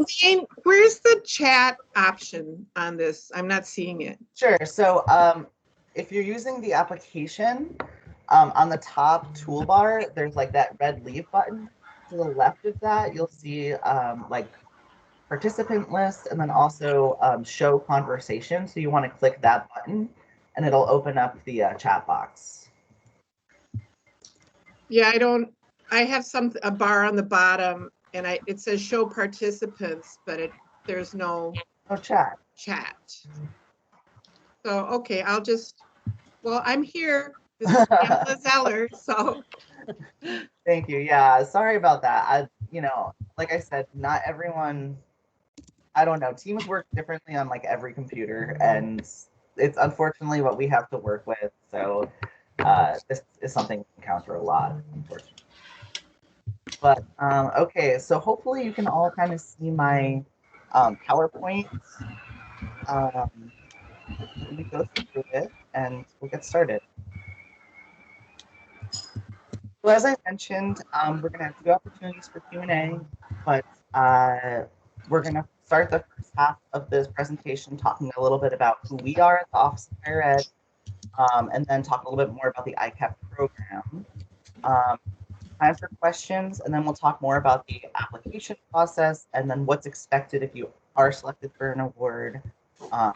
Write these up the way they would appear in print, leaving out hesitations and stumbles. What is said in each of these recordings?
Jane, where's the chat option on this? I'm not seeing it. Sure. So if you're using the application, on the top toolbar, there's like that red leave button. To the left of that, you'll see like participant list and then also show conversation. So you want to click that button and it'll open up the chat box. Yeah, I have a bar on the bottom and it says show participants, but there's no chat. So, okay, well, I'm here. This is Pamela Zeller, so. Thank you. Yeah, sorry about that. Like I said, not everyone, I don't know, teams work differently on like every computer, and it's unfortunately what we have to work with. So this is something we encounter a lot, unfortunately. But okay, so hopefully you can all kind of see my PowerPoint. Let me go through it and we'll get started. So as I mentioned, we're going to have 2 opportunities for Q&A, but we're going to start the first half of this presentation talking a little bit about who we are at the Office of Higher Ed, and then talk a little bit more about the ICAP program. Time for questions, and then we'll talk more about the application process, and then what's expected if you are selected for an award. And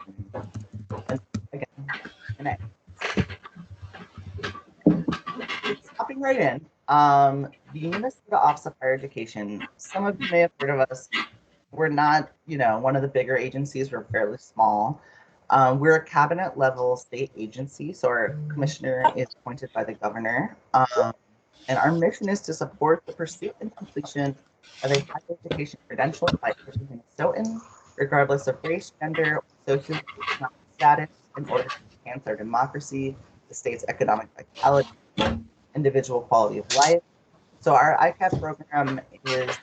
again, Q&A. Hopping right in, the Minnesota Office of Higher Education, some of you may have heard of us. We're not, one of the bigger agencies. We're fairly small. We're a cabinet level state agency, so our commissioner is appointed by the governor. And our mission is to support the pursuit and completion of a higher education credential by every Minnesotan, regardless of race, gender, or socioeconomic status, in order to enhance our democracy, the state's economic vitality, individual quality of life. So our ICAP program is,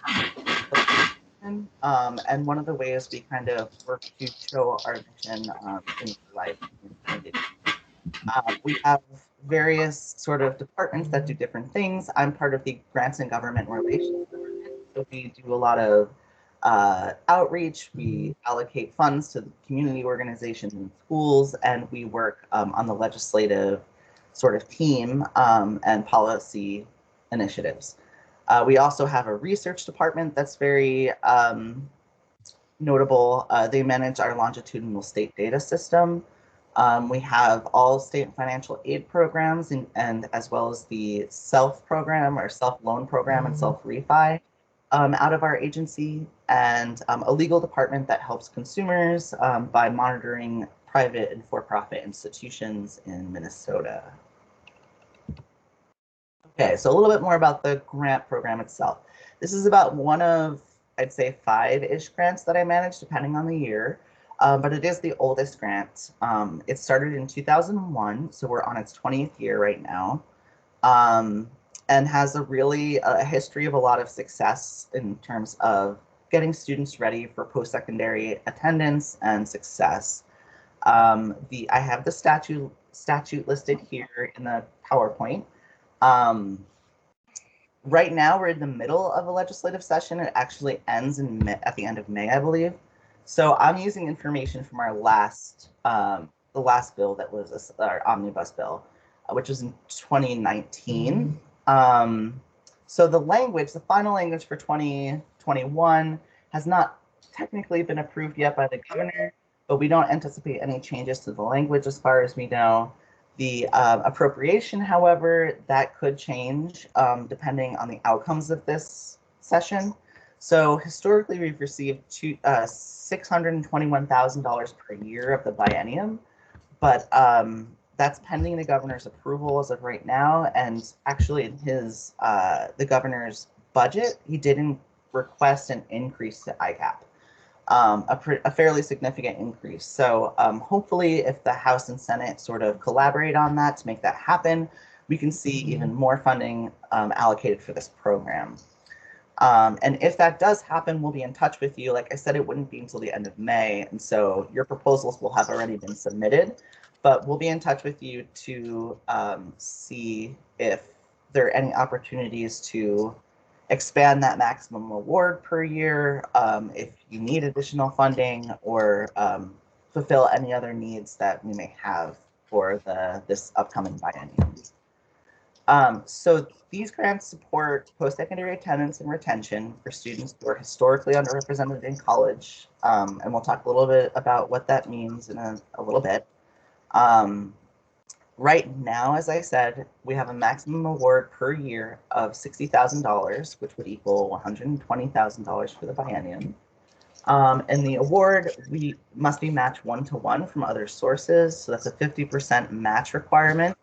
and one of the ways we kind of work to show our mission in life. We have various sort of departments that do different things. I'm part of the Grants and Government Relations department, so we do a lot of outreach. We allocate funds to community organizations and schools, and we work on the legislative sort of team and policy initiatives. We also have a research department that's very notable. They manage our longitudinal state data system. We have all state financial aid programs and as well as the SELF program or self-loan program and self-refi out of our agency, and a legal department that helps consumers by monitoring private and for-profit institutions in Minnesota. Okay, so a little bit more about the grant program itself. This is about one of, I'd say, 5-ish grants that I manage, depending on the year. But it is the oldest grant. It started in 2001, so we're on its 20th year right now, and has a history of a lot of success in terms of getting students ready for post-secondary attendance and success. I have the statute listed here in the PowerPoint. Right now, we're in the middle of a legislative session. It actually ends at the end of May, I believe. So I'm using information from our the last bill that was our omnibus bill, which was in 2019. So the final language for 2021 has not technically been approved yet by the governor, but we don't anticipate any changes to the language as far as we know. The appropriation, however, that could change depending on the outcomes of this session. So historically, we've received $621,000 per year of the biennium, but that's pending the governor's approval as of right now. And actually, in his the governor's budget, he didn't request an increase to ICAP, a fairly significant increase. So hopefully, if the House and Senate sort of collaborate on that to make that happen, we can see even more funding allocated for this program. And if that does happen, we'll be in touch with you. Like I said, it wouldn't be until the end of May, and so your proposals will have already been submitted, but we'll be in touch with you to see if there are any opportunities to expand that maximum award per year if you need additional funding, or fulfill any other needs that we may have for this upcoming biennium. So these grants support post-secondary attendance and retention for students who are historically underrepresented in college. And we'll talk a little bit about what that means in a little bit. Right now, as I said, we have a maximum award per year of $60,000, which would equal $120,000 for the biennium. And the award must be matched 1-to-1 from other sources. So that's a 50% match requirement.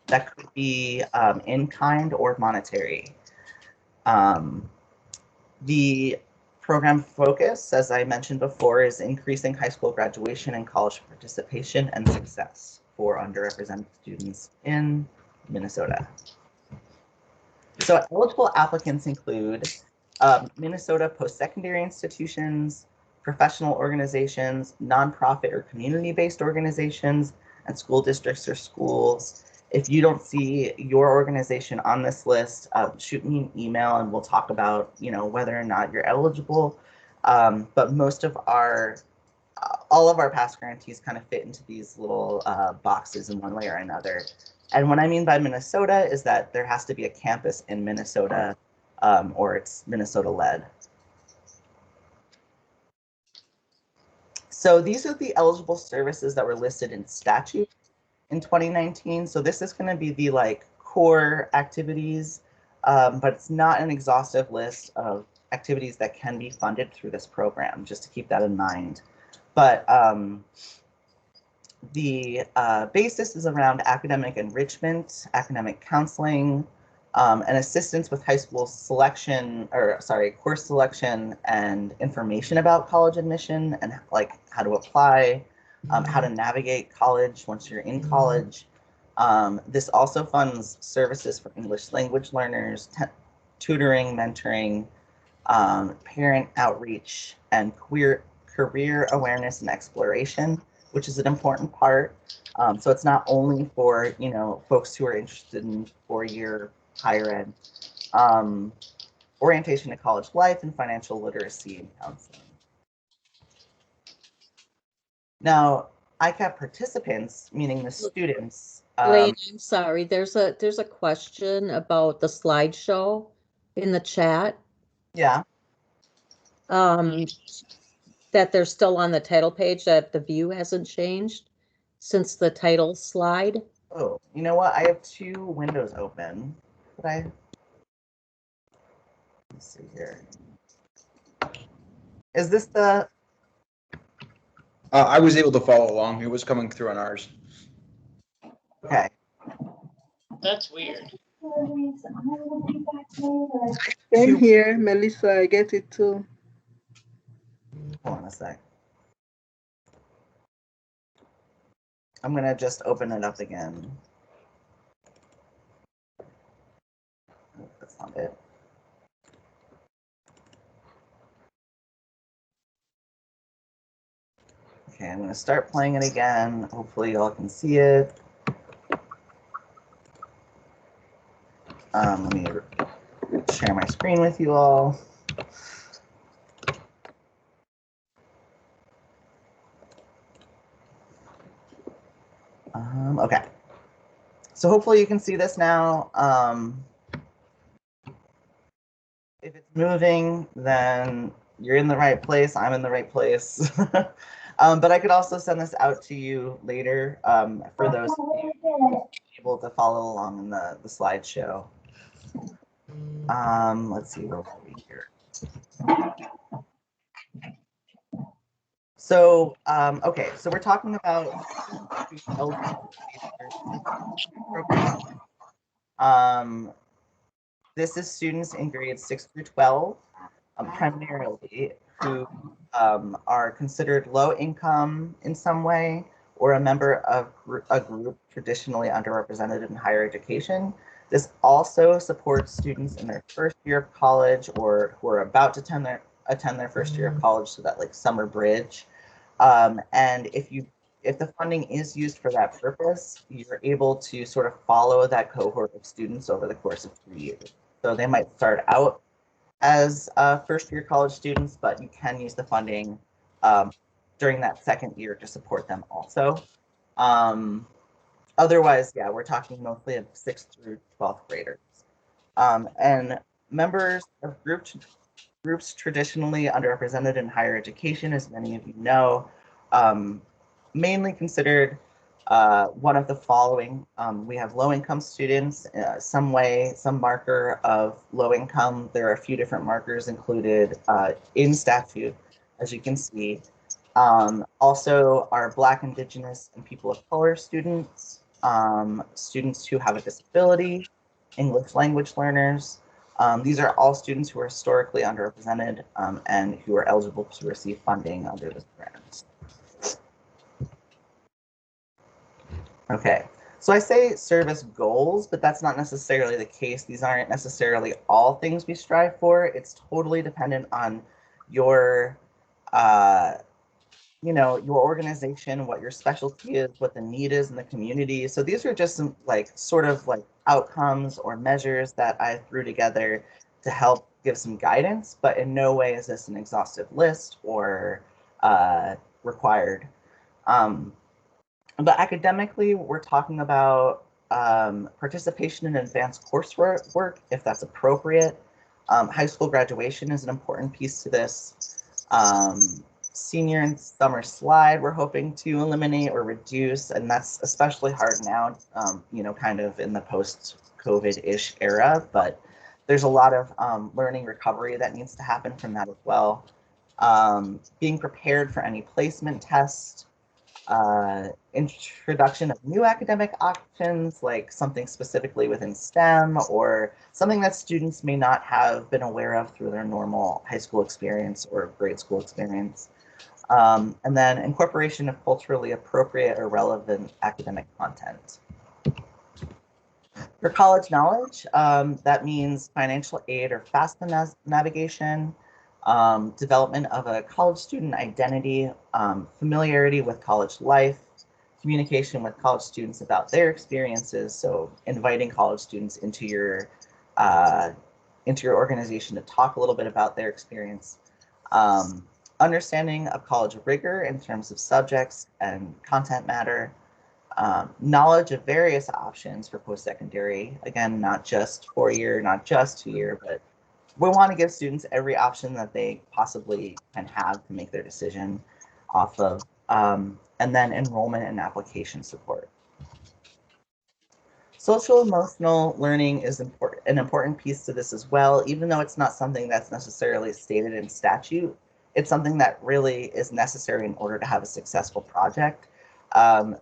That could be in kind or monetary. The program focus, as I mentioned before, is increasing high school graduation and college participation and success for underrepresented students in Minnesota. So eligible applicants include Minnesota post-secondary institutions, professional organizations, nonprofit or community-based organizations, and school districts or schools. If you don't see your organization on this list, shoot me an email and we'll talk about, whether or not you're eligible. But most of all of our past grantees kind of fit into these little boxes in one way or another. And what I mean by Minnesota is that there has to be a campus in Minnesota, or it's Minnesota-led. So these are the eligible services that were listed in statute in 2019. So this is going to be the core activities, but it's not an exhaustive list of activities that can be funded through this program, just to keep that in mind. But the basis is around academic enrichment, academic counseling, and assistance with high school course selection and information about college admission and how to apply, how to navigate college once you're in college. This also funds services for English language learners, tutoring, mentoring, parent outreach, and career awareness and exploration, which is an important part. So it's not only for, folks who are interested in four-year higher ed, orientation to college life and financial literacy and counseling. Now, ICAP participants, meaning the students. Elaine, I'm sorry. There's a question about the slideshow in the chat. Yeah. That they're still on the title page, that the view hasn't changed since the title slide. Oh, you know what? I have two windows open. Let's see here. Is this the? I was able to follow along. It was coming through on ours. Okay. That's weird. Same here, Melissa. I get it too. Hold on a sec. I'm gonna just open it up again. That's not it. Okay, I'm gonna start playing it again. Hopefully y'all can see it. Let me share my screen with you all. Okay, so hopefully you can see this now. If it's moving, then you're in the right place. I'm in the right place. But I could also send this out to you later for those of you able to follow along in the slideshow. Let's see, where are we here? So, okay, so we're talking about this is students in grades 6 through 12, primarily, who are considered low income in some way, or a member of a group traditionally underrepresented in higher education. This also supports students in their first year of college, or who are about to attend their first year of college, so that summer bridge. And if the funding is used for that purpose, you're able to sort of follow that cohort of students over the course of 3 years. So they might start out as first year college students, but you can use the funding during that second year to support them also. Otherwise, yeah, we're talking mostly of 6th through 12th graders. And members of groups traditionally underrepresented in higher education, as many of you know, mainly considered one of the following. We have low-income students, some marker of low income. There are a few different markers included in statute, as you can see. Also, our Black, Indigenous, and people of color students, students who have a disability, English language learners. These are all students who are historically underrepresented and who are eligible to receive funding under this grant. Okay, so I say service goals, but that's not necessarily the case. These aren't necessarily all things we strive for. It's totally dependent on your, your organization, what your specialty is, what the need is in the community. So these are just some sort of outcomes or measures that I threw together to help give some guidance, but in no way is this an exhaustive list or required. But academically, we're talking about participation in advanced coursework, if that's appropriate. High school graduation is an important piece to this. Senior and summer slide, we're hoping to eliminate or reduce, and that's especially hard now, kind of in the post-COVID-ish era, but there's a lot of learning recovery that needs to happen from that as well. Being prepared for any placement test, introduction of new academic options, like something specifically within STEM or something that students may not have been aware of through their normal high school experience or grade school experience. And then incorporation of culturally appropriate or relevant academic content. For college knowledge, that means financial aid or FAFSA navigation, development of a college student identity, familiarity with college life, communication with college students about their experiences. So inviting college students into your organization to talk a little bit about their experience. Understanding of college rigor in terms of subjects and content matter. Knowledge of various options for post-secondary. Again, not just 4-year, not just 2-year, but we want to give students every option that they possibly can have to make their decision off of. And then enrollment and application support. Social emotional learning is an important piece to this as well, even though it's not something that's necessarily stated in statute. It's something that really is necessary in order to have a successful project.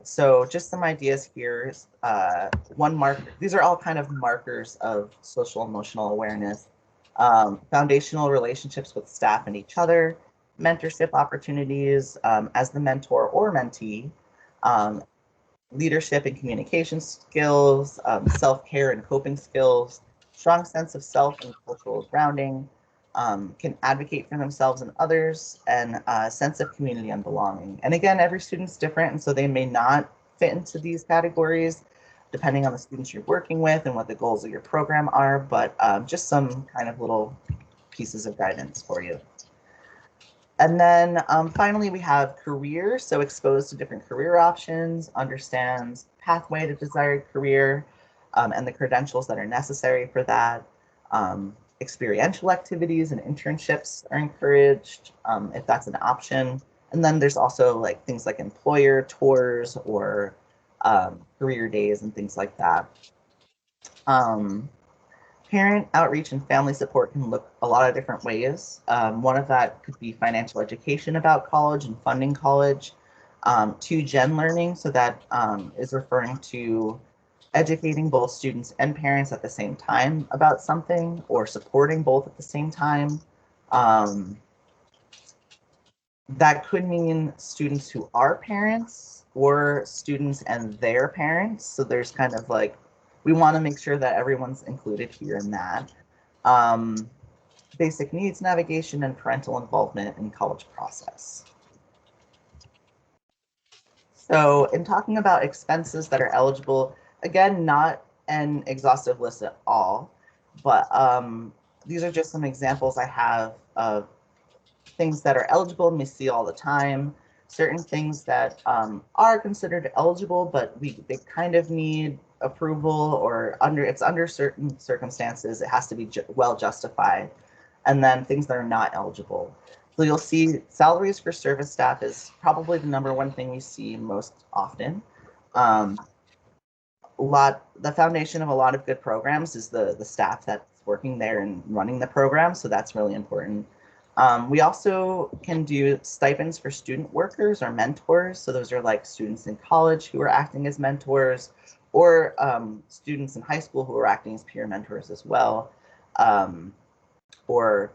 So just some ideas here. One marker, these are all kind of markers of social emotional awareness. Foundational relationships with staff and each other, mentorship opportunities as the mentor or mentee, leadership and communication skills, self-care and coping skills, strong sense of self and cultural grounding, can advocate for themselves and others, and a sense of community and belonging. And again, every student's different, and so they may not fit into these categories depending on the students you're working with and what the goals of your program are, but just some kind of little pieces of guidance for you. And then finally, we have career, so exposed to different career options, understands pathway to desired career and the credentials that are necessary for that. Experiential activities and internships are encouraged if that's an option. And then there's also things like employer tours or career days and things like that. Parent outreach and family support can look a lot of different ways. One of that could be financial education about college and funding college. 2-gen learning, so that is referring to educating both students and parents at the same time about something, or supporting both at the same time. That could mean students who are parents or students and their parents. So there's kind of we want to make sure that everyone's included here in that. Basic needs navigation and parental involvement in college process. So in talking about expenses that are eligible, again, not an exhaustive list at all, but these are just some examples I have of things that are eligible and we see all the time. Certain things that are considered eligible, but they kind of need approval, or it's under certain circumstances, it has to be well justified. And then things that are not eligible. So you'll see salaries for service staff is probably the #1 thing we see most often. The foundation of a lot of good programs is the staff that's working there and running the program, so that's really important. We also can do stipends for student workers or mentors. So those are like students in college who are acting as mentors, or students in high school who are acting as peer mentors as well, or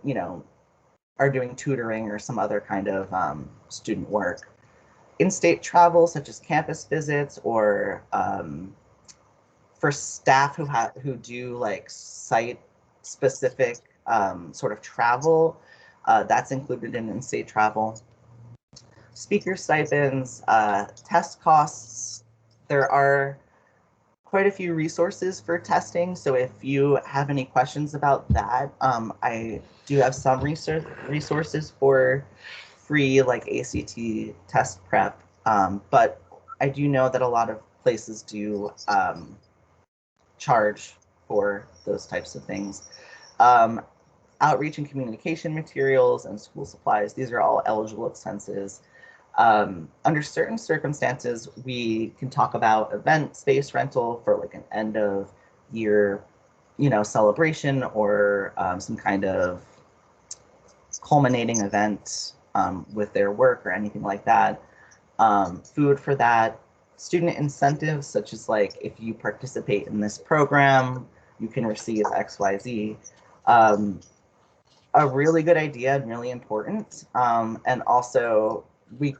are doing tutoring or some other kind of student work. In-state travel, such as campus visits, or for staff who do like site-specific sort of travel. That's included in in-state travel. Speaker stipends, test costs. There are quite a few resources for testing, so if you have any questions about that, I do have some resources for free, like ACT test prep, but I do know that a lot of places do charge for those types of things. Outreach and communication materials and school supplies, these are all eligible expenses. Under certain circumstances, we can talk about event space rental for like an end of year, celebration, or some kind of culminating event with their work or anything like that. Food for that. Student incentives, such as like if you participate in this program, you can receive XYZ. A really good idea and really important. And also, we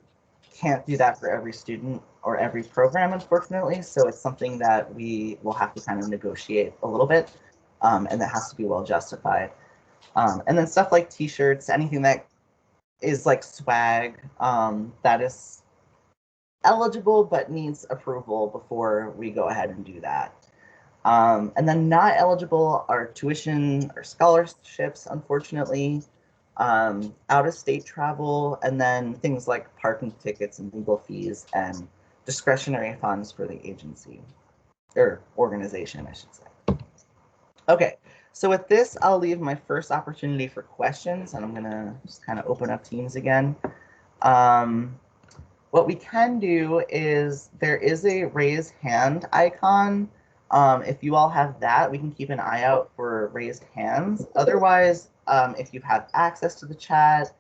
can't do that for every student or every program, unfortunately. So it's something that we will have to kind of negotiate a little bit, and that has to be well justified. And then stuff like t-shirts, anything that is like swag, that is eligible but needs approval before we go ahead and do that. And then not eligible are tuition or scholarships, unfortunately, out-of-state travel, and then things like parking tickets and legal fees and discretionary funds for the agency, or organization, I should say. Okay, so with this, I'll leave my first opportunity for questions, and I'm gonna just kind of open up Teams again. What we can do is there is a raise hand icon. If you all have that, we can keep an eye out for raised hands. Otherwise, if you have access to the chat,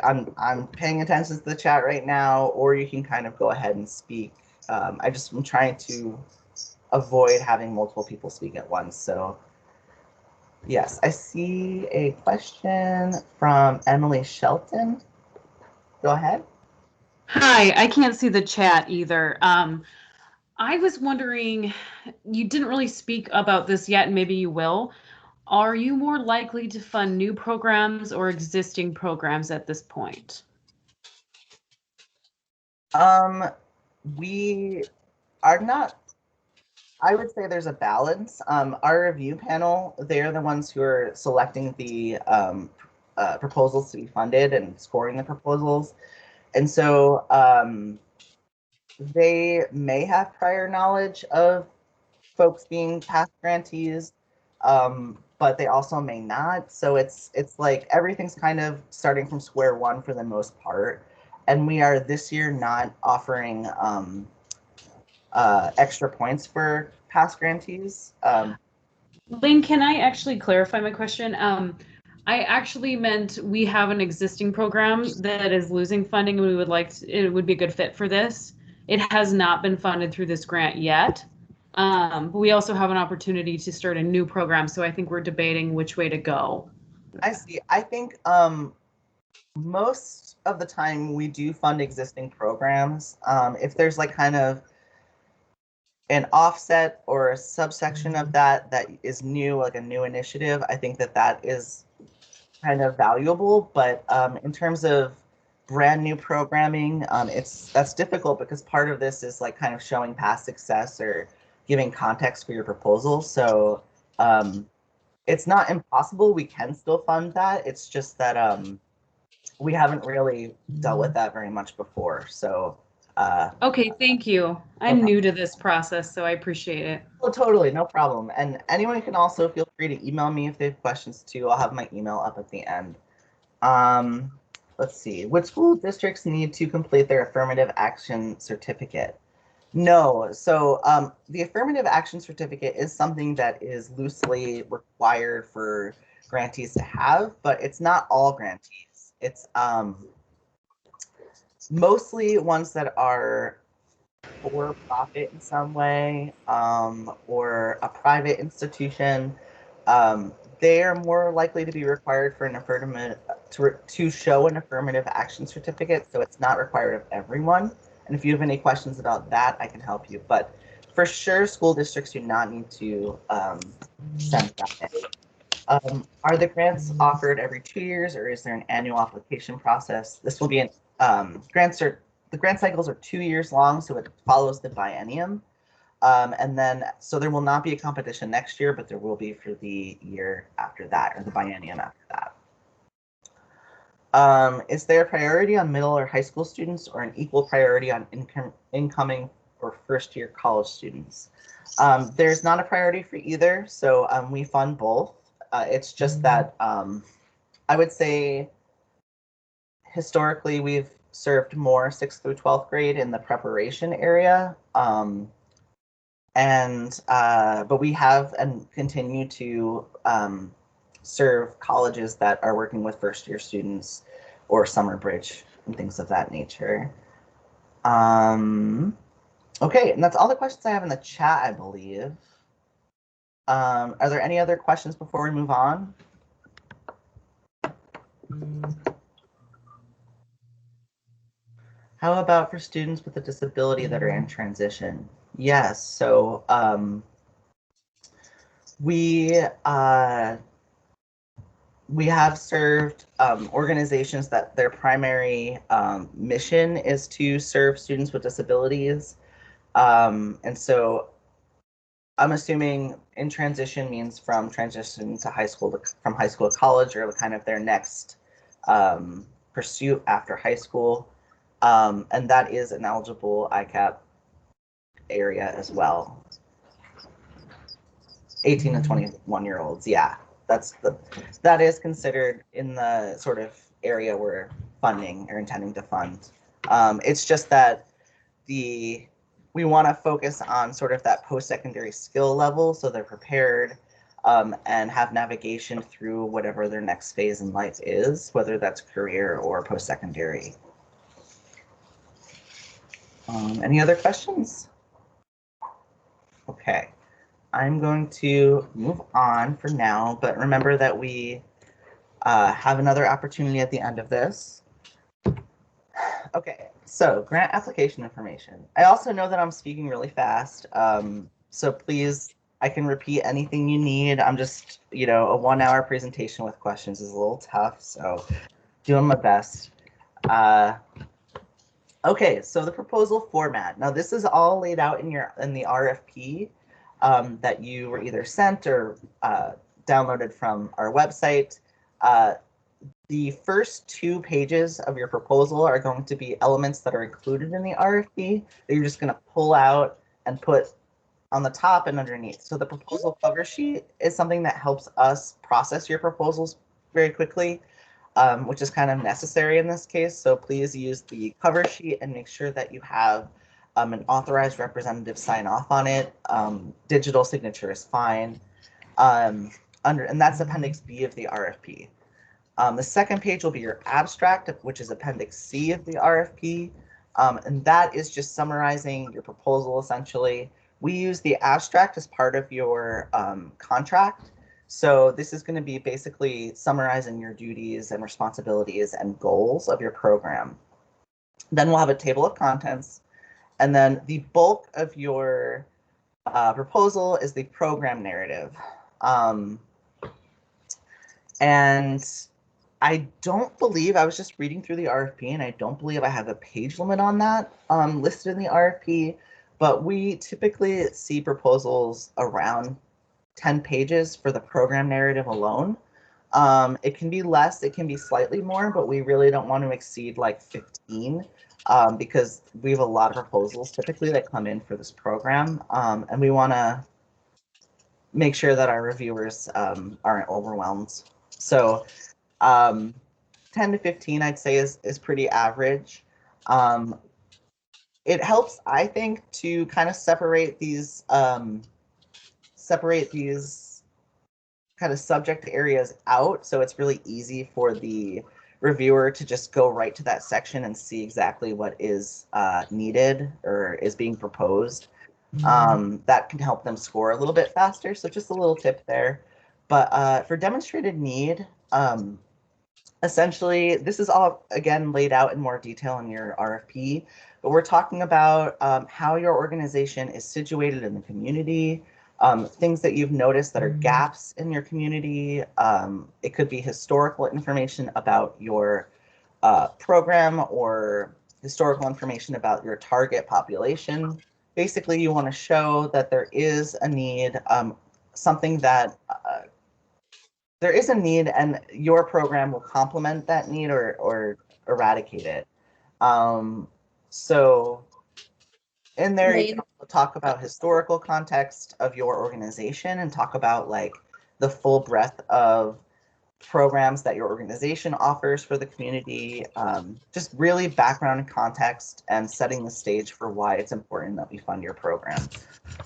I'm paying attention to the chat right now, or you can kind of go ahead and speak. I'm trying to avoid having multiple people speak at once. So yes, I see a question from Emily Shelton. Go ahead. Hi, I can't see the chat either. I was wondering, you didn't really speak about this yet, and maybe you will. Are you more likely to fund new programs or existing programs at this point? We are not, I would say there's a balance. Our review panel, they're the ones who are selecting the proposals to be funded and scoring the proposals. And so they may have prior knowledge of folks being past grantees, but they also may not. So it's like everything's kind of starting from square one for the most part. And we are this year not offering extra points for past grantees. Lynn, can I actually clarify my question? I actually meant we have an existing program that is losing funding, and we would like it would be a good fit for this. It has not been funded through this grant yet. But we also have an opportunity to start a new program, so I think we're debating which way to go. I see. I think most of the time we do fund existing programs. If there's like kind of an offset or a subsection of that is new, like a new initiative, I think that is kind of valuable. But in terms of brand new programming, that's difficult because part of this is like kind of showing past success or giving context for your proposal. So It's not impossible. We can still fund that. It's just that we haven't really dealt with that very much before. So Okay, thank you. I'm problem. new to this process, so I appreciate it. well, totally, no problem. And anyone can also feel free to email me if they have questions too. I'll have my email up at the end. Let's see. Which school districts need to complete their affirmative action certificate? No. So the affirmative action certificate is something that is loosely required for grantees to have, but it's not all grantees. It's mostly ones that are for profit in some way, or a private institution. They are more likely to be required for an affirmative to show an affirmative action certificate. So it's not required of everyone. And if you have any questions about that, I can help you. But for sure, school districts do not need to send that in. Are the grants offered every 2 years, or is there an annual application process? This will be an the grant cycles are 2 years long, so it follows the biennium. And then, so there will not be a competition next year, but there will be for the year after that, or the biennium after that. Is there a priority on middle or high school students, or an equal priority on incoming or first-year college students? There's not a priority for either, so we fund both. It's just that I would say historically we've served more 6th through 12th grade in the preparation area. But we have and continue to serve colleges that are working with first year students or summer bridge and things of that nature. Okay, and that's all the questions I have in the chat, I believe. Are there any other questions before we move on? How about for students with a disability that are in transition? Yes, so we have served organizations that their primary mission is to serve students with disabilities. And so I'm assuming in transition means from transition to high school, from high school to college, or kind of their next pursuit after high school. And that is an eligible ICAP area as well. 18 to 21-year-olds, yeah, that is considered in the sort of area we're funding or intending to fund. It's just that we want to focus on sort of that post-secondary skill level, so they're prepared and have navigation through whatever their next phase in life is, whether that's career or post-secondary. Any other questions? Okay, I'm going to move on for now, but remember that we have another opportunity at the end of this. Okay, so grant application information. I also know that I'm speaking really fast, so please, I can repeat anything you need. I'm just, a 1 hour presentation with questions is a little tough, so doing my best. Okay, so the proposal format. Now this is all laid out in the RFP that you were either sent or downloaded from our website. The first 2 pages of your proposal are going to be elements that are included in the RFP that you're just going to pull out and put on the top and underneath. So the proposal cover sheet is something that helps us process your proposals very quickly, which is kind of necessary in this case. So please use the cover sheet and make sure that you have an authorized representative sign off on it. Digital signature is fine. And that's Appendix B of the RFP. The second page will be your abstract, which is Appendix C of the RFP. And that is just summarizing your proposal, essentially. We use the abstract as part of your contract. So this is going to be basically summarizing your duties and responsibilities and goals of your program. Then we'll have a table of contents. And then the bulk of your proposal is the program narrative. And I don't believe, I was just reading through the RFP, and I don't believe I have a page limit on that listed in the RFP, but we typically see proposals around 10 pages for the program narrative alone. It can be less, it can be slightly more, but we really don't want to exceed like 15 because we have a lot of proposals typically that come in for this program, and we want to make sure that our reviewers aren't overwhelmed. So 10 to 15, I'd say, is pretty average. It helps, I think, to kind of separate these kind of subject areas out, so it's really easy for the reviewer to just go right to that section and see exactly what is needed or is being proposed. That can help them score a little bit faster, so just a little tip there. But for demonstrated need, essentially, this is all, again, laid out in more detail in your RFP, but we're talking about how your organization is situated in the community, things that you've noticed that are gaps in your community. It could be historical information about your program or historical information about your target population. Basically, you want to show that there is a need, something that there is a need, and your program will complement that need or eradicate it. So in there, you can also talk about historical context of your organization and talk about like the full breadth of programs that your organization offers for the community. Just really background and context and setting the stage for why it's important that we fund your program.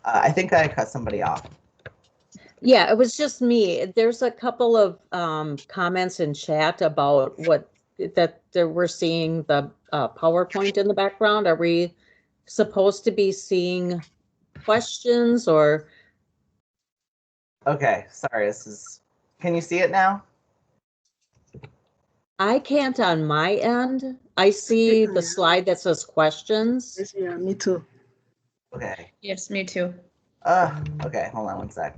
I think I cut somebody off. Yeah, it was just me. There's a couple of comments in chat about that we're seeing the PowerPoint in the background. Are we supposed to be seeing questions or? Okay, sorry, can you see it now? I can't on my end. I see the slide that says questions. Yes, yeah, me too. Okay. Yes, me too. Okay, hold on one sec.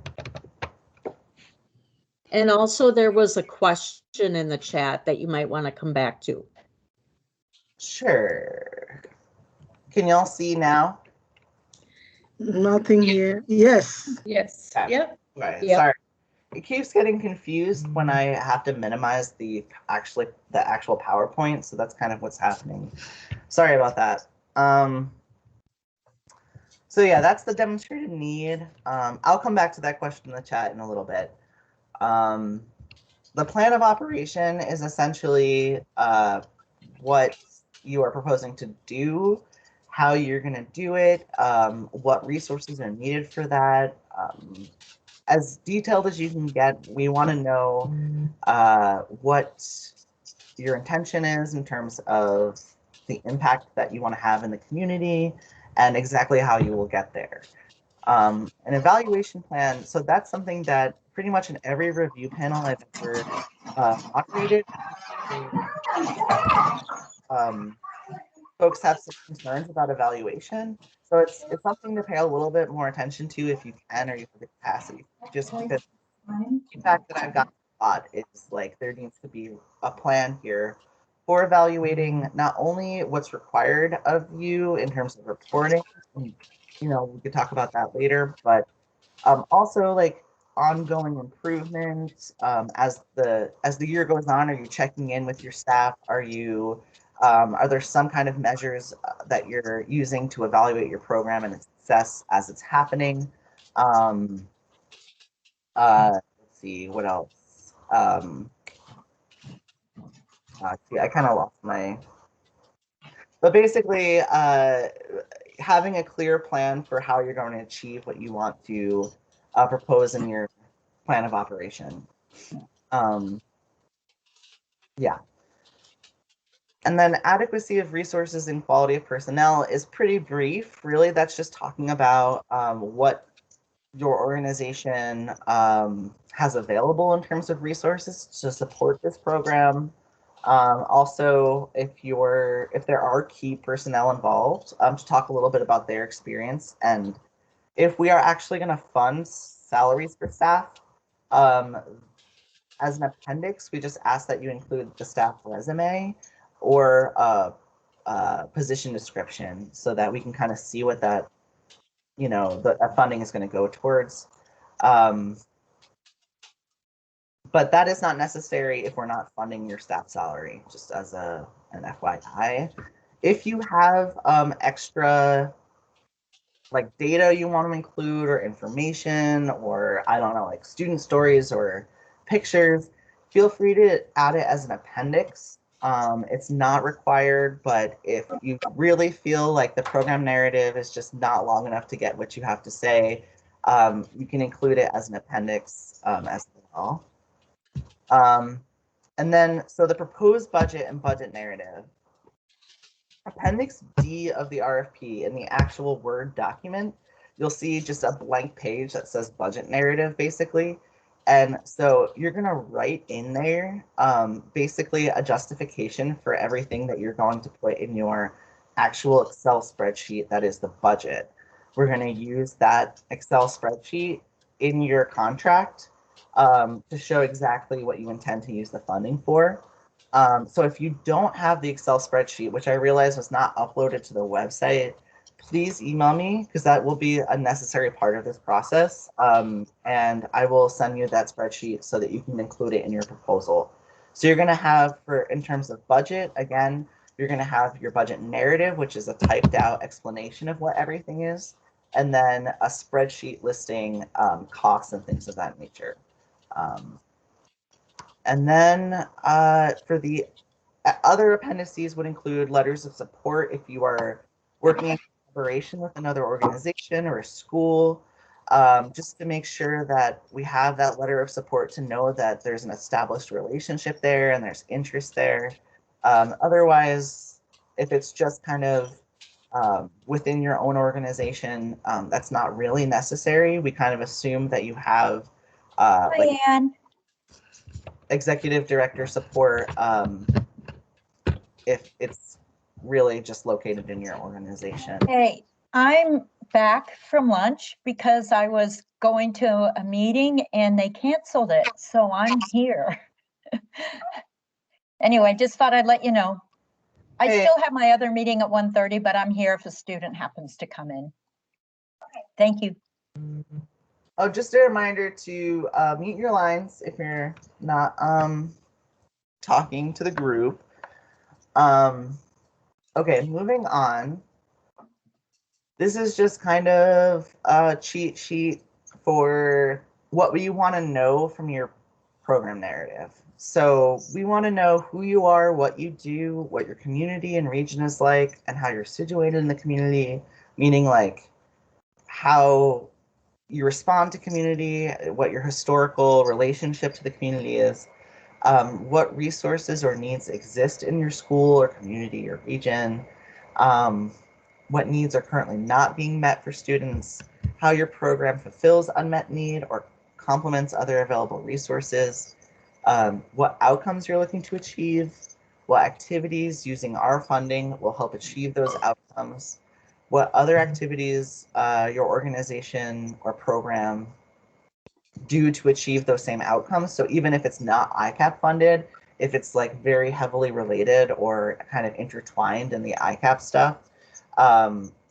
And also there was a question in the chat that you might want to come back to. Sure. Can y'all see now? Nothing here. Yes. Yes. Yeah. Yep. Okay, Yep. sorry. It keeps getting confused when I have to minimize the actual PowerPoint, so that's kind of what's happening. Sorry about that. So yeah, that's the demonstrated need. I'll come back to that question in the chat in a little bit. The plan of operation is essentially what you are proposing to do, how you're going to do it, what resources are needed for that. As detailed as you can get, we want to know what your intention is in terms of the impact that you want to have in the community and exactly how you will get there. An evaluation plan, so that's something that pretty much in every review panel I've ever moderated, folks have some concerns about evaluation. So it's something to pay a little bit more attention to if you can or you have the capacity. Just because the feedback that I've gotten a lot is like there needs to be a plan here for evaluating not only what's required of you in terms of reporting, and, you know, we could talk about that later, but also like ongoing improvements as the year goes on. Are you checking in with your staff? Are there some kind of measures that you're using to evaluate your program and its success as it's happening? Let's see, what else? See, I kind of lost my. But basically, having a clear plan for how you're going to achieve what you want to propose in your plan of operation. Yeah. And then adequacy of resources and quality of personnel is pretty brief. Really, that's just talking about what your organization has available in terms of resources to support this program. Also, if there are key personnel involved, to talk a little bit about their experience, and if we are actually going to fund salaries for staff. As an appendix, we just ask that you include the staff resume or position description so that we can kind of see what that, you know, the funding is going to go towards. But that is not necessary if we're not funding your staff salary, just as an FYI. If you have extra like data you want to include or information or I don't know, like student stories or pictures, feel free to add it as an appendix. It's not required, but if you really feel like the program narrative is just not long enough to get what you have to say, you can include it as an appendix as well. And then, so the proposed budget and budget narrative. Appendix D of the RFP in the actual Word document, you'll see just a blank page that says budget narrative, basically. And so you're going to write in there basically a justification for everything that you're going to put in your actual Excel spreadsheet that is the budget. We're going to use that Excel spreadsheet in your contract to show exactly what you intend to use the funding for. So if you don't have the Excel spreadsheet, which I realize was not uploaded to the website, please email me because that will be a necessary part of this process. And I will send you that spreadsheet so that you can include it in your proposal. So you're going to have, in terms of budget, again, you're going to have your budget narrative, which is a typed out explanation of what everything is, and then a spreadsheet listing costs and things of that nature. And then for the other appendices would include letters of support if you are working in collaboration with another organization or a school, just to make sure that we have that letter of support to know that there's an established relationship there and there's interest there. Otherwise, if it's just kind of within your own organization, that's not really necessary. We kind of assume that you have like executive director support if it's really just located in your organization. Hey, I'm back from lunch because I was going to a meeting and they canceled it, so I'm here. Anyway, just thought I'd let you know. I Hey. still have my other meeting at 1:30, but I'm here if a student happens to come in. Thank you. Oh, just a reminder to mute your lines if you're not talking to the group. Okay, moving on. This is just kind of a cheat sheet for what we want to know from your program narrative. So we want to know who you are, what you do, what your community and region is like, and how you're situated in the community, meaning like how you respond to community, what your historical relationship to the community is, what resources or needs exist in your school or community or region, what needs are currently not being met for students, how your program fulfills unmet need or complements other available resources, what outcomes you're looking to achieve, what activities using our funding will help achieve those outcomes, what other activities your organization or program do to achieve those same outcomes. So even if it's not ICAP funded, if it's like very heavily related or kind of intertwined in the ICAP stuff,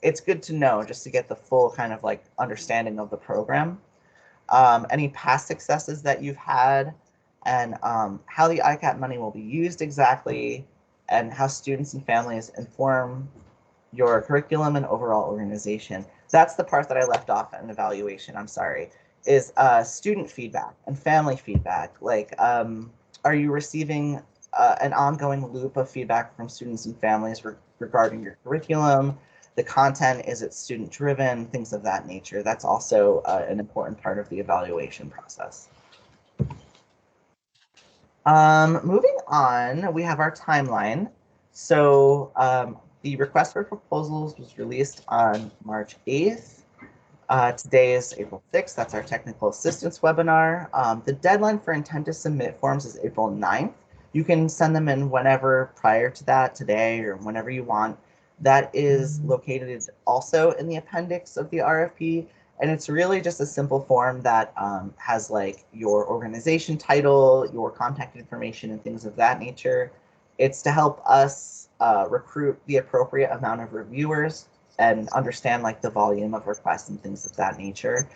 it's good to know just to get the full kind of like understanding of the program. Any past successes that you've had, and how the ICAP money will be used exactly, and how students and families inform your curriculum and overall organization. That's the part that I left off in evaluation, I'm sorry, is student feedback and family feedback. Like, are you receiving an ongoing loop of feedback from students and families regarding your curriculum? The content, is it student driven, things of that nature. That's also an important part of the evaluation process. Moving on, we have our timeline. So the request for proposals was released on March 8th. Today is April 6th. That's our technical assistance webinar. The deadline for intent to submit forms is April 9th. You can send them in whenever prior to that, today or whenever you want. That is located also in the appendix of the RFP. And it's really just a simple form that has like your organization title, your contact information, and things of that nature. It's to help us recruit the appropriate amount of reviewers and understand like the volume of requests and things of that nature.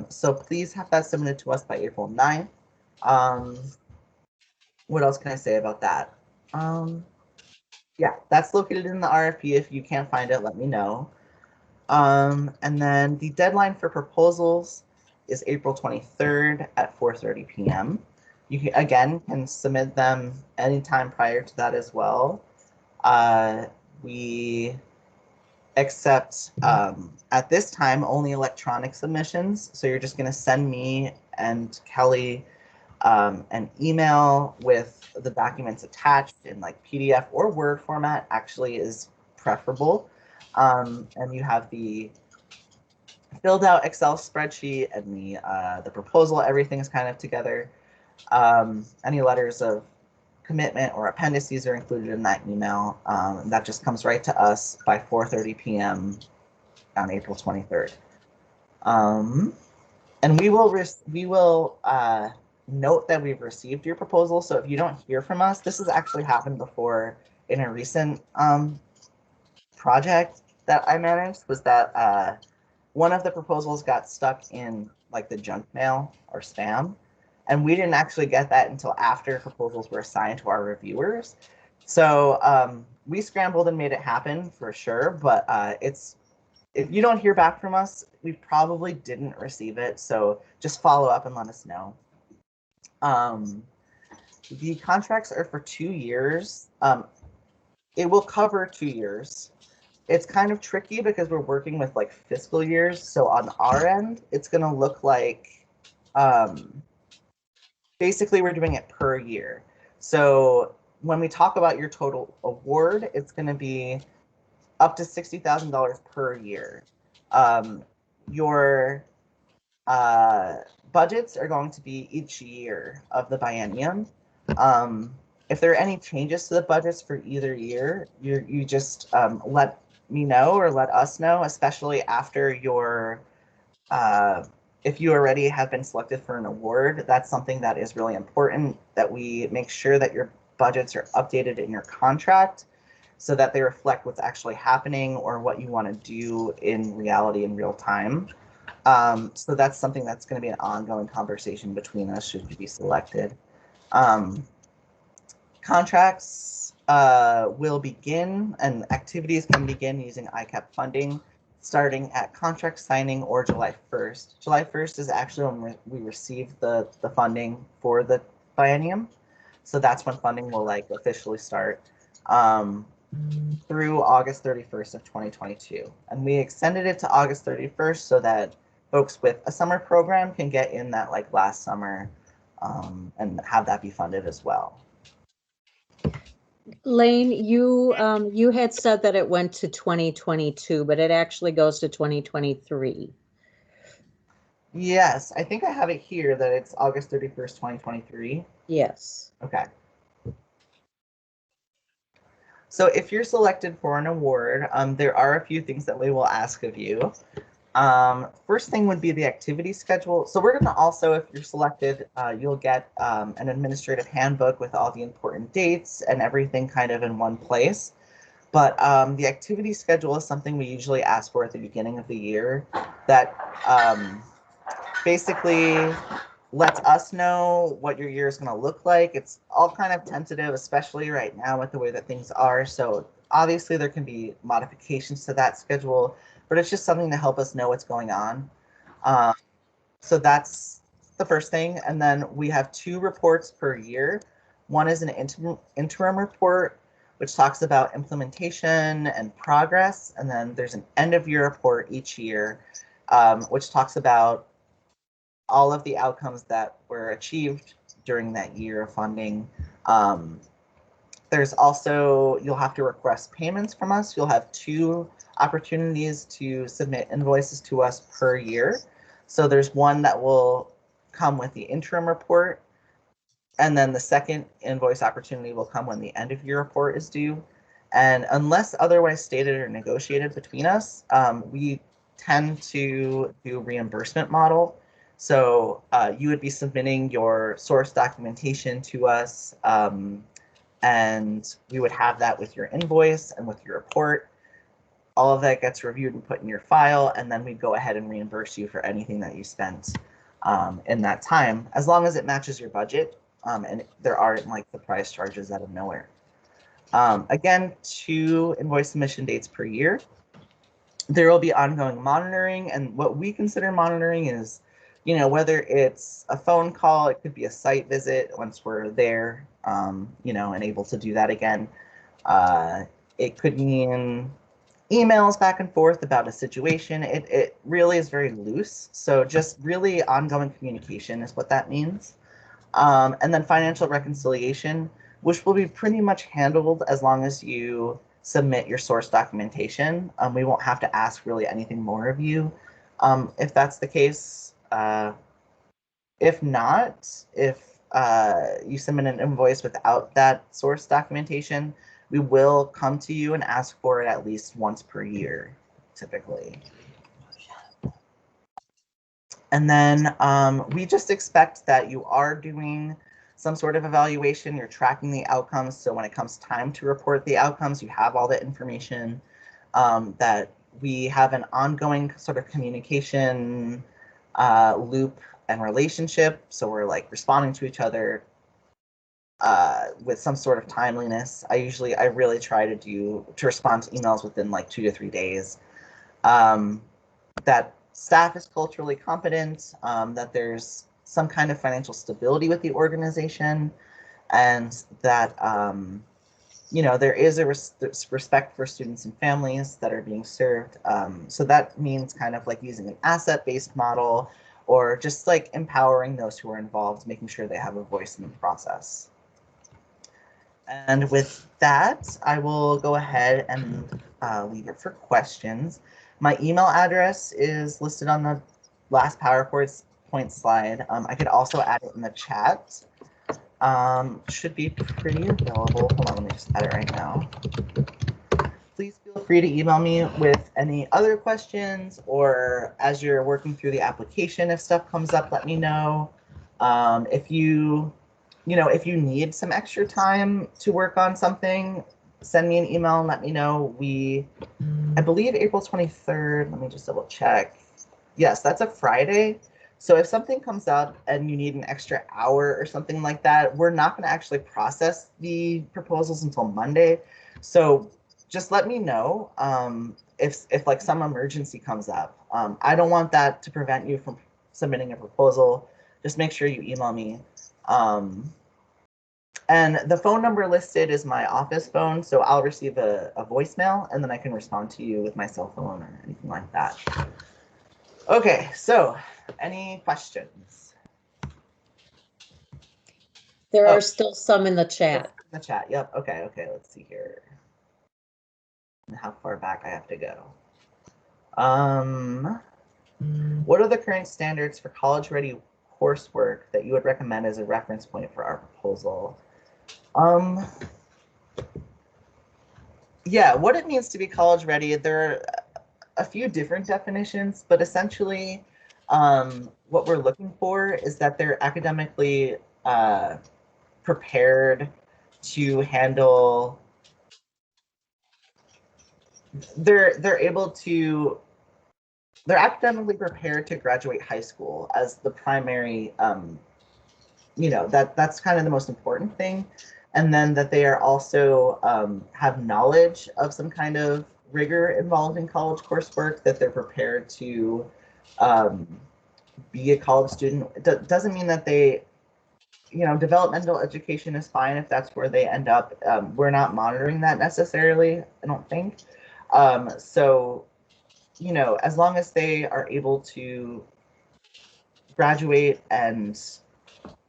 So please have that submitted to us by April 9th. What else can I say about that? Yeah, that's located in the RFP. If you can't find it, let me know. And then the deadline for proposals is April 23rd at 4:30 p.m. You can, again, can submit them anytime prior to that as well. We accept, at this time, only electronic submissions. So you're just going to send me and Kelly an email with the documents attached in like PDF or Word format actually is preferable. And you have the filled out Excel spreadsheet and the proposal, everything is kind of together. Any letters of commitment or appendices are included in that email. That just comes right to us by 4:30 p.m. on April 23rd. And we will note that we've received your proposal. So if you don't hear from us, this has actually happened before in a recent project that I managed, was that one of the proposals got stuck in like the junk mail or spam. And we didn't actually get that until after proposals were assigned to our reviewers. So we scrambled and made it happen for sure. But if you don't hear back from us, we probably didn't receive it. So just follow up and let us know. The contracts are for 2 years. It will cover 2 years. It's kind of tricky because we're working with like fiscal years. So on our end, it's going to look like basically we're doing it per year. So when we talk about your total award, it's going to be up to $60,000 per year. Your budgets are going to be each year of the biennium. If there are any changes to the budgets for either year, you just let me know or let us know, especially after your if you already have been selected for an award. That's something that is really important, that we make sure that your budgets are updated in your contract so that they reflect what's actually happening or what you want to do in reality in real time. So that's something that's going to be an ongoing conversation between us should you be selected. Contracts will begin and activities can begin using ICAP funding starting at contract signing or July 1st. July 1st is actually when we receive the funding for the biennium. So that's when funding will like officially start through August 31st of 2022. And we extended it to August 31st so that folks with a summer program can get in that like last summer and have that be funded as well. Lane, you had said that it went to 2022, but it actually goes to 2023. Yes, I think I have it here that it's August 31st, 2023. Yes. Okay. So if you're selected for an award, there are a few things that we will ask of you. First thing would be the activity schedule. So we're going to also, if you're selected, you'll get an administrative handbook with all the important dates and everything kind of in one place. But the activity schedule is something we usually ask for at the beginning of the year that basically lets us know what your year is going to look like. It's all kind of tentative, especially right now with the way that things are. So obviously there can be modifications to that schedule, but it's just something to help us know what's going on. So that's the first thing. And then we have 2 reports per year. One is an interim report, which talks about implementation and progress. And then there's an end of year report each year, which talks about all of the outcomes that were achieved during that year of funding. There's also, you'll have to request payments from us. You'll have 2 opportunities to submit invoices to us per year. So there's one that will come with the interim report, and then the second invoice opportunity will come when the end of year report is due. And unless otherwise stated or negotiated between us, we tend to do a reimbursement model. So you would be submitting your source documentation to us, and we would have that with your invoice and with your report. all of that gets reviewed and put in your file, and then we go ahead and reimburse you for anything that you spent in that time, as long as it matches your budget and there aren't like surprise charges out of nowhere. Again, 2 invoice submission dates per year. There will be ongoing monitoring, and what we consider monitoring is, you know, whether it's a phone call, it could be a site visit once we're there, you know, and able to do that again. It could mean emails back and forth about a situation. It really is very loose. So just really ongoing communication is what that means. And then financial reconciliation, which will be pretty much handled as long as you submit your source documentation. We won't have to ask really anything more of you if that's the case. If not, if you submit an invoice without that source documentation, we will come to you and ask for it at least once per year, typically. And then we just expect that you are doing some sort of evaluation, you're tracking the outcomes, so when it comes time to report the outcomes, you have all the information, that we have an ongoing sort of communication loop and relationship, so we're like responding to each other with some sort of timeliness. I really try to respond to emails within like 2 to 3 days. That staff is culturally competent, that there's some kind of financial stability with the organization, and that you know, there is a respect for students and families that are being served. So that means kind of like using an asset-based model, or just like empowering those who are involved, making sure they have a voice in the process. And with that, I will go ahead and leave it for questions. My email address is listed on the last PowerPoint slide. I could also add it in the chat. Should be pretty available. Hold on, let me just add it right now. Please feel free to email me with any other questions, or as you're working through the application, if stuff comes up, let me know. If you need some extra time to work on something, send me an email and let me know. I believe April 23rd, let me just double check. Yes, that's a Friday. So if something comes up and you need an extra hour or something like that, we're not going to actually process the proposals until Monday. So just let me know if like some emergency comes up. I don't want that to prevent you from submitting a proposal. Just make sure you email me. And the phone number listed is my office phone, so I'll receive a voicemail and then I can respond to you with my cell phone or anything like that. Okay, so any questions? There are still some in the chat. In the chat, yep. Okay, let's see here. And how far back I have to go. What are the current standards for college-ready coursework that you would recommend as a reference point for our proposal? Yeah, what it means to be college ready, there are a few different definitions, but essentially what we're looking for is that they're academically prepared to handle, they're academically prepared to graduate high school as the primary, that's kind of the most important thing. And then that they are also have knowledge of some kind of rigor involved in college coursework, that they're prepared to be a college student. It doesn't mean that they, developmental education is fine if that's where they end up. We're not monitoring that necessarily, I don't think. So, as long as they are able to graduate and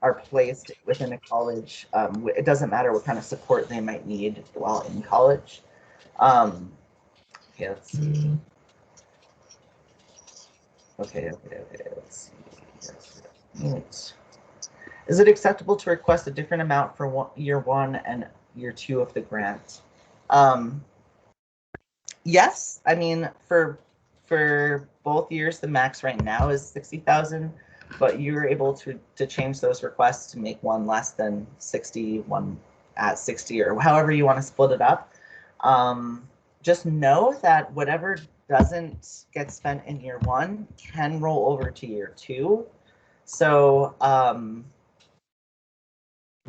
are placed within a college, it doesn't matter what kind of support they might need while in college. Okay, let's see. Okay, let's see. Yes. Is it acceptable to request a different amount for year 1 and year 2 of the grant? Yes, I mean, for both years, the max right now is 60,000. But you're able to change those requests to make one less than 60, one at 60, or however you want to split it up. just know that whatever doesn't get spent in year one can roll over to year two. So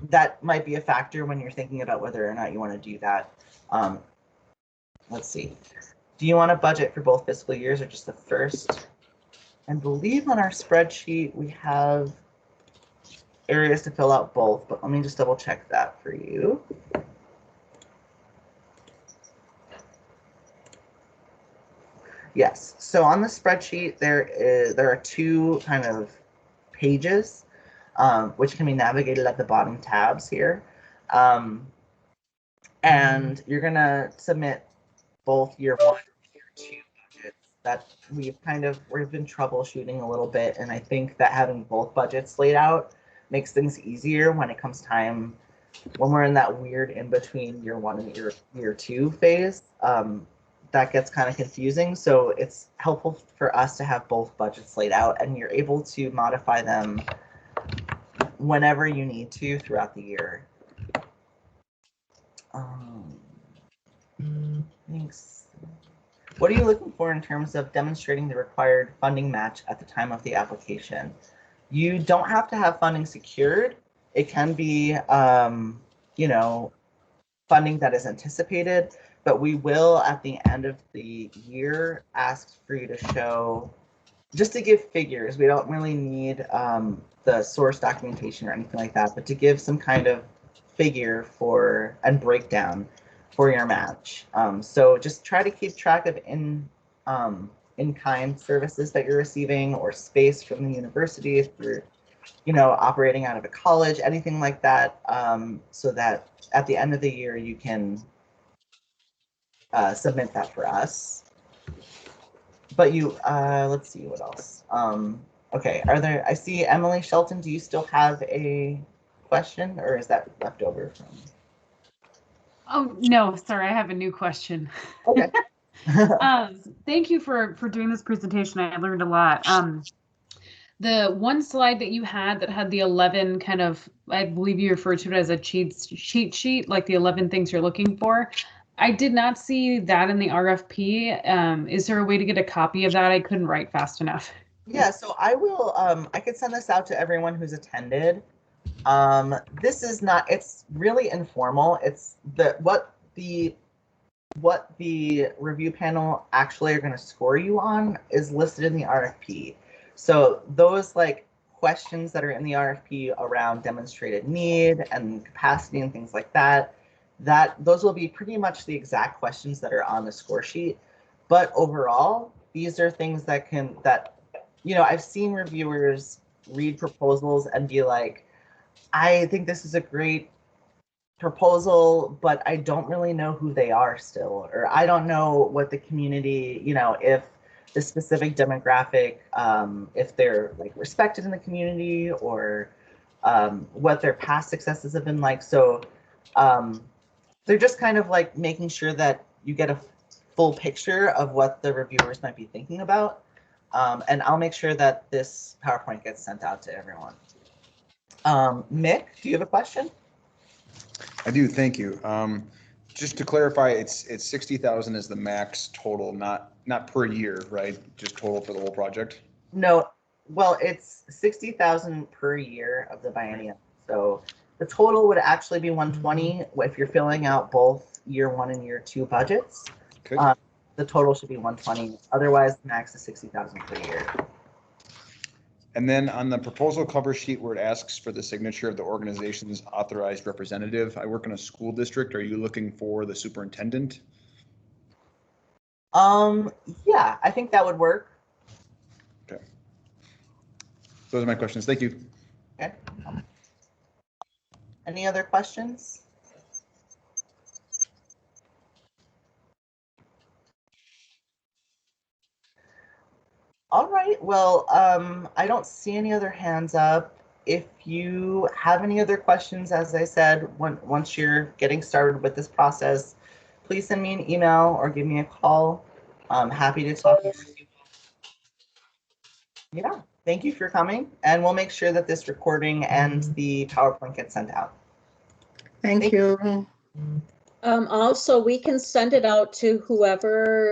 that might be a factor when you're thinking about whether or not you want to do that. Let's see. Do you want a budget for both fiscal years or just the first? I believe on our spreadsheet we have areas to fill out both, but let me just double check that for you. Yes, so on the spreadsheet there are two kind of pages which can be navigated at the bottom tabs here. And you're gonna submit both year one and year two budgets that we've been troubleshooting a little bit, and I think that having both budgets laid out makes things easier when it comes time when we're in that weird in between year one and year two phase. That gets kind of confusing, so it's helpful for us to have both budgets laid out, and you're able to modify them whenever you need to throughout the year. Thanks. What are you looking for in terms of demonstrating the required funding match at the time of the application? You don't have to have funding secured. It can be, you know, funding that is anticipated, but we will at the end of the year ask for you to show, just to give figures. We don't really need the source documentation or anything like that, but to give some kind of figure for and breakdown for your match. So just try to keep track of in-kind services that you're receiving or space from the university if you're, you know, operating out of a college, anything like that, so that at the end of the year you can submit that for us. But you, let's see what else. Okay, I see Emily Shelton, do you still have a question or is that left over from? Oh, no, sorry, I have a new question. Okay. Thank you for doing this presentation. I learned a lot. The one slide that you had that had the 11 kind of, I believe you referred to it as a cheat sheet, like the 11 things you're looking for. I did not see that in the RFP. Is there a way to get a copy of that? I couldn't write fast enough. Yeah, so I will, I could send this out to everyone who's attended. This is not, it's really informal. It's what the review panel actually are going to score you on is listed in the RFP. So those like questions that are in the RFP around demonstrated need and capacity and things like that, those will be pretty much the exact questions that are on the score sheet. But overall, these are things that you know, I've seen reviewers read proposals and be like, I think this is a great proposal, but I don't really know who they are still, or I don't know what the community, you know, if the specific demographic, if they're like respected in the community or what their past successes have been like. So they're just kind of like making sure that you get a full picture of what the reviewers might be thinking about. And I'll make sure that this PowerPoint gets sent out to everyone. Mick, do you have a question? I do, thank you. Just to clarify, it's 60,000 is the max total, not per year, right? Just total for the whole project? No, well, it's 60,000 per year of the biennium. So the total would actually be 120 if you're filling out both year one and year two budgets. Okay. The total should be 120. Otherwise, the max is 60,000 per year. And then on the proposal cover sheet where it asks for the signature of the organization's authorized representative, I work in a school district. Are you looking for the superintendent? Yeah, I think that would work. Okay. Those are my questions. Thank you. Okay. Any other questions? All right, well, I don't see any other hands up. If you have any other questions, as I said, once you're getting started with this process, please send me an email or give me a call. I'm happy to talk with you. Yeah, thank you for coming, and we'll make sure that this recording and the PowerPoint gets sent out. Thank you. Also, we can send it out to whoever